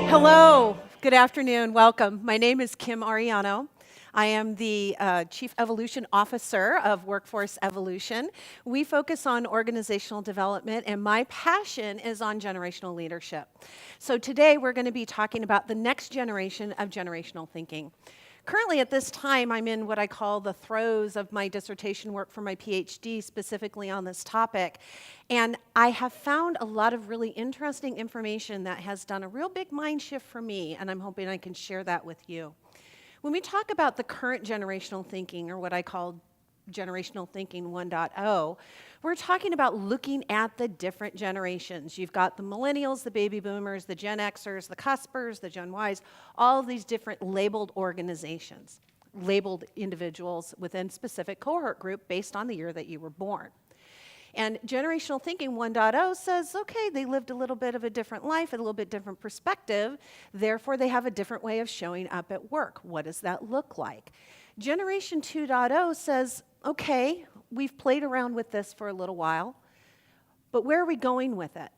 Hello, good afternoon, welcome. My name is Kim Arellano. I am the Chief Evolution Officer of Workforce Evolution. We focus on organizational development, and my passion is on generational leadership. So today we're going to be talking about the next generation of generational thinking. Currently at this time, I'm in what I call the throes of my dissertation work for my PhD, specifically on this topic. And I have found a lot of really interesting information that has done a real big mind shift for me, and I'm hoping I can share that with you. When we talk about the current generational thinking, or what I call generational thinking 1.0, we're talking about looking at the different generations. You've got the millennials, the baby boomers, the Gen Xers, the cuspers, the Gen Ys, all of these different labeled organizations, labeled individuals within specific cohort group based on the year that you were born. And generational thinking 1.0 says, okay, they lived a little bit of a different life, a little bit different perspective, therefore they have a different way of showing up at work. What does that look like? Generation 2.0 says, okay, we've played around with this for a little while, but where are we going with it?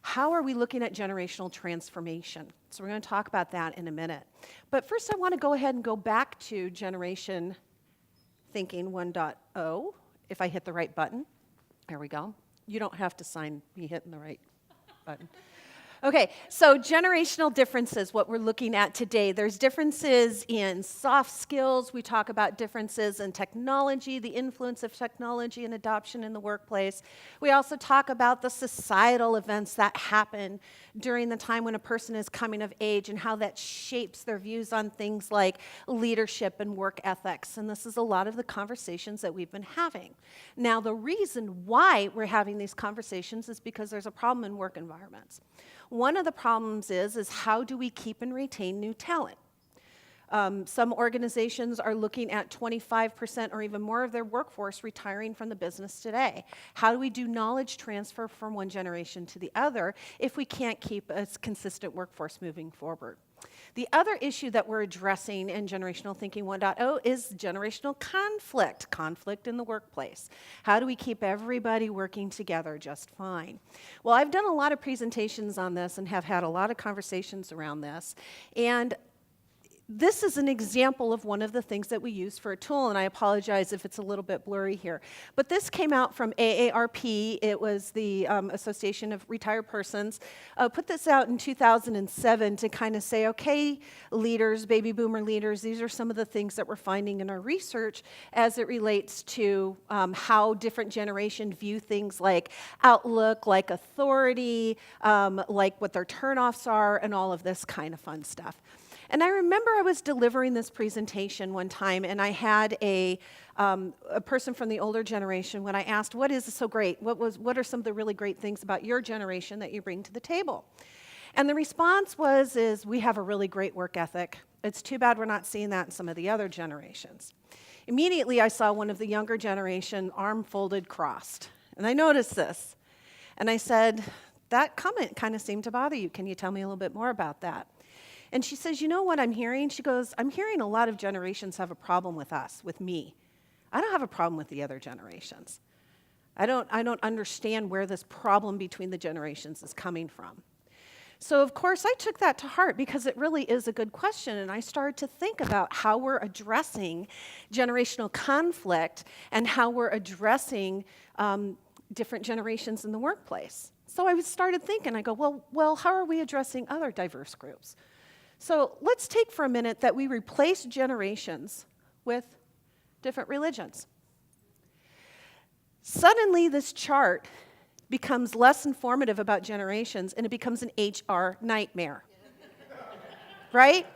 How are we looking at generational transformation? So we're going to talk about that in a minute. But first I want to go ahead and go back to generation thinking 1.0, if I hit the right button. There we go. You don't have to sign me hitting the right button. Okay, so generational differences, what we're looking at today. There's differences in soft skills. We talk about differences in technology, the influence of technology and adoption in the workplace. We also talk about the societal events that happen during the time when a person is coming of age and how that shapes their views on things like leadership and work ethics. And this is a lot of the conversations that we've been having. Now, the reason why we're having these conversations is because there's a problem in work environments. One of the problems is how do we keep and retain new talent? Some organizations are looking at 25% or even more of their workforce retiring from the business today. How do we do knowledge transfer from one generation to the other if we can't keep a consistent workforce moving forward? The other issue that we're addressing in Generational Thinking 1.0 is generational conflict in the workplace. How do we keep everybody working together just fine? Well, I've done a lot of presentations on this and have had a lot of conversations around this. And this is an example of one of the things that we use for a tool, and I apologize if it's a little bit blurry here. But this came out from AARP. It was the Association of Retired Persons. Put this out in 2007 to kind of say, okay, leaders, baby boomer leaders, these are some of the things that we're finding in our research as it relates to how different generations view things like outlook, like authority, like what their turnoffs are, and all of this kind of fun stuff. And I remember I was delivering this presentation one time, and I had a person from the older generation when I asked, what is so great? What are some of the really great things about your generation that you bring to the table? And the response is we have a really great work ethic. It's too bad we're not seeing that in some of the other generations. Immediately, I saw one of the younger generation, arm folded, crossed. And I noticed this. And I said, that comment kind of seemed to bother you. Can you tell me a little bit more about that? And she says, you know what I'm hearing? She goes, I'm hearing a lot of generations have a problem with us, with me. I don't have a problem with the other generations. I don't understand where this problem between the generations is coming from. So of course I took that to heart because it really is a good question, and I started to think about how we're addressing generational conflict and how we're addressing different generations in the workplace. So I started thinking, I go, well, how are we addressing other diverse groups? So let's take for a minute that we replace generations with different religions. Suddenly this chart becomes less informative about generations and it becomes an HR nightmare. Right?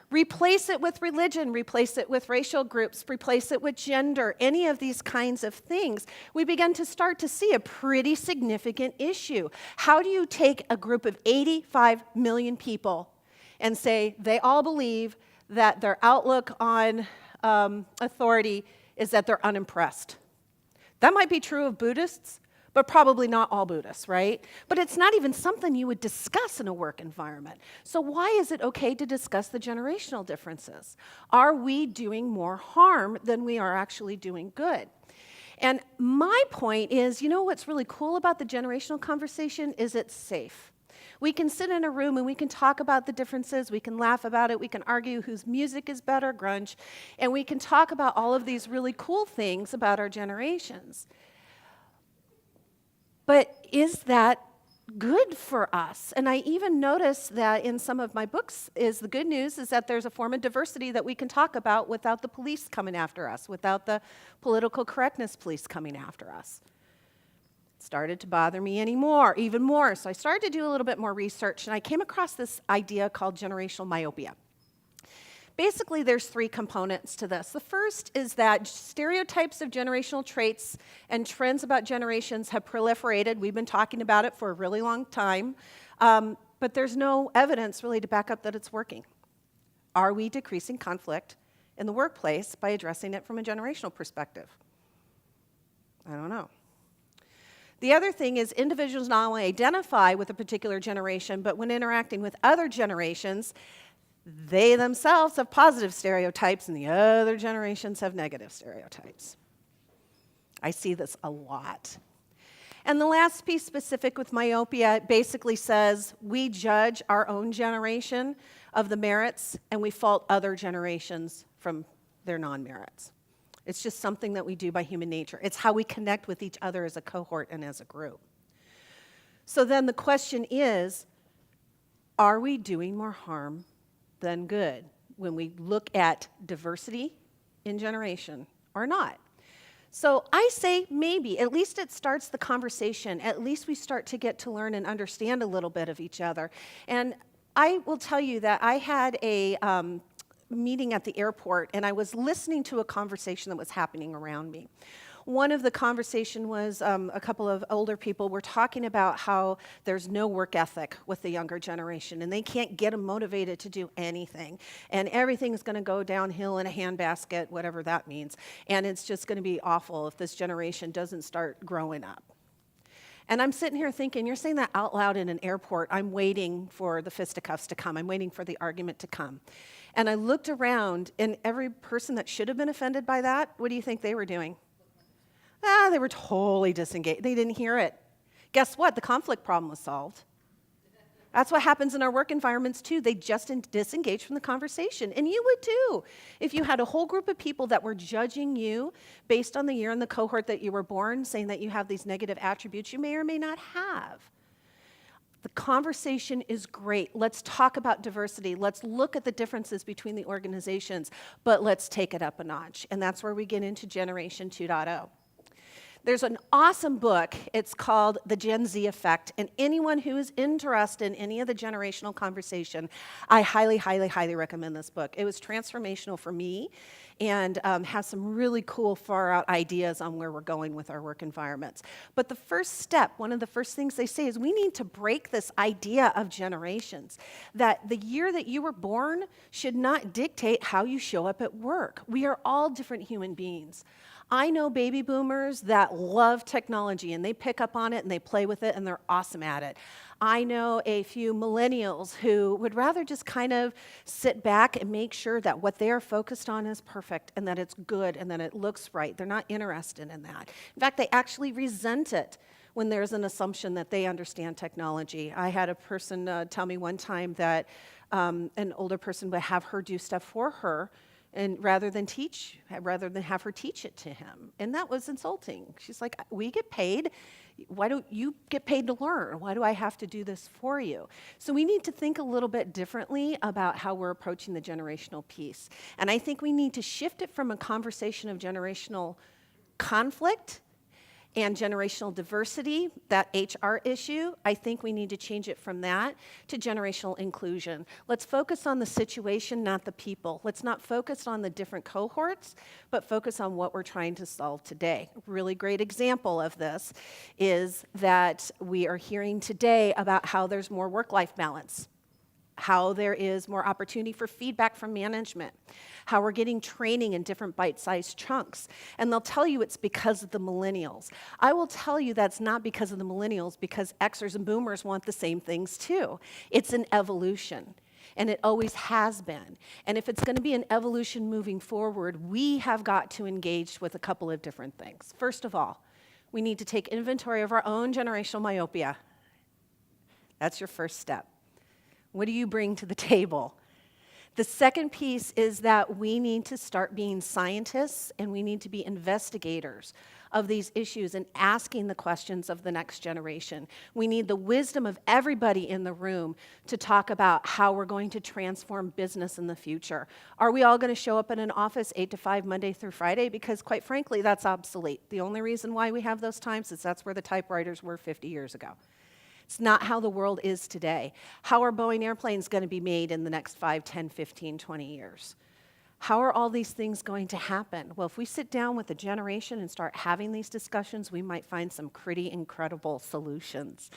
Replace it with religion, replace it with racial groups, replace it with gender, any of these kinds of things. We begin to start to see a pretty significant issue. How do you take a group of 85 million people and say they all believe that their outlook on authority is that they're unimpressed? That might be true of Buddhists, but probably not all Buddhists, right? But it's not even something you would discuss in a work environment. So why is it okay to discuss the generational differences? Are we doing more harm than we are actually doing good? And my point is, you know what's really cool about the generational conversation is it's safe. We can sit in a room and we can talk about the differences, we can laugh about it, we can argue whose music is better, grunge, and we can talk about all of these really cool things about our generations. But is that good for us? And I even noticed that in some of my books is the good news is that there's a form of diversity that we can talk about without the police coming after us, without the political correctness police coming after us. It started to bother me even more. So I started to do a little bit more research, and I came across this idea called generational myopia. Basically, there's three components to this. The first is that stereotypes of generational traits and trends about generations have proliferated. We've been talking about it for a really long time, but there's no evidence really to back up that it's working. Are we decreasing conflict in the workplace by addressing it from a generational perspective? I don't know. The other thing is individuals not only identify with a particular generation, but when interacting with other generations, they themselves have positive stereotypes and the other generations have negative stereotypes. I see this a lot. And the last piece specific with myopia basically says we judge our own generation of the merits and we fault other generations from their non-merits. It's just something that we do by human nature. It's how we connect with each other as a cohort and as a group. So then the question is, are we doing more harm than good when we look at diversity in generation or not? So I say maybe, at least it starts the conversation. At least we start to get to learn and understand a little bit of each other. And I will tell you that I had a meeting at the airport and I was listening to a conversation that was happening around me. One of the conversation was a couple of older people were talking about how there's no work ethic with the younger generation and they can't get them motivated to do anything. And everything's going to go downhill in a handbasket, whatever that means. And it's just going to be awful if this generation doesn't start growing up. And I'm sitting here thinking, you're saying that out loud in an airport. I'm waiting for the fisticuffs to come. I'm waiting for the argument to come. And I looked around and every person that should have been offended by that, what do you think they were doing? They were totally disengaged. They didn't hear it. Guess what? The conflict problem was solved. That's what happens in our work environments too. They just disengage from the conversation. And you would too. If you had a whole group of people that were judging you based on the year and the cohort that you were born, saying that you have these negative attributes you may or may not have. The conversation is great. Let's talk about diversity. Let's look at the differences between the organizations, but let's take it up a notch. And that's where we get into Generation 2.0. There's an awesome book. It's called The Gen Z Effect. And anyone who is interested in any of the generational conversation, I highly, highly, highly recommend this book. It was transformational for me and has some really cool far-out ideas on where we're going with our work environments. But the first step, one of the first things they say is we need to break this idea of generations, that the year that you were born should not dictate how you show up at work. We are all different human beings. I know baby boomers that love technology and they pick up on it and they play with it and they're awesome at it. I know a few millennials who would rather just kind of sit back and make sure that what they are focused on is perfect and that it's good and that it looks right. They're not interested in that. In fact, they actually resent it when there's an assumption that they understand technology. I had a person tell me one time that an older person would have her do stuff for her and rather than have her teach it to him. And that was insulting. She's like, we get paid. Why don't you get paid to learn? Why do I have to do this for you? So we need to think a little bit differently about how we're approaching the generational piece. And I think we need to shift it from a conversation of generational conflict and generational diversity, that HR issue. I think we need to change it from that to generational inclusion. Let's focus on the situation, not the people. Let's not focus on the different cohorts, but focus on what we're trying to solve today. A really great example of this is that we are hearing today about how there's more work-life balance, how there is more opportunity for feedback from management, how we're getting training in different bite-sized chunks. And they'll tell you it's because of the millennials. I will tell you that's not because of the millennials, because Xers and boomers want the same things too. It's an evolution. And it always has been. And if it's going to be an evolution moving forward, we have got to engage with a couple of different things. First of all, we need to take inventory of our own generational myopia. That's your first step. What do you bring to the table? The second piece is that we need to start being scientists and we need to be investigators of these issues and asking the questions of the next generation. We need the wisdom of everybody in the room to talk about how we're going to transform business in the future. Are we all going to show up in an office 8 to 5 Monday through Friday? Because quite frankly, that's obsolete. The only reason why we have those times is that's where the typewriters were 50 years ago. It's not how the world is today. How are Boeing airplanes going to be made in the next 5, 10, 15, 20 years? How are all these things going to happen? Well, if we sit down with a generation and start having these discussions, we might find some pretty incredible solutions.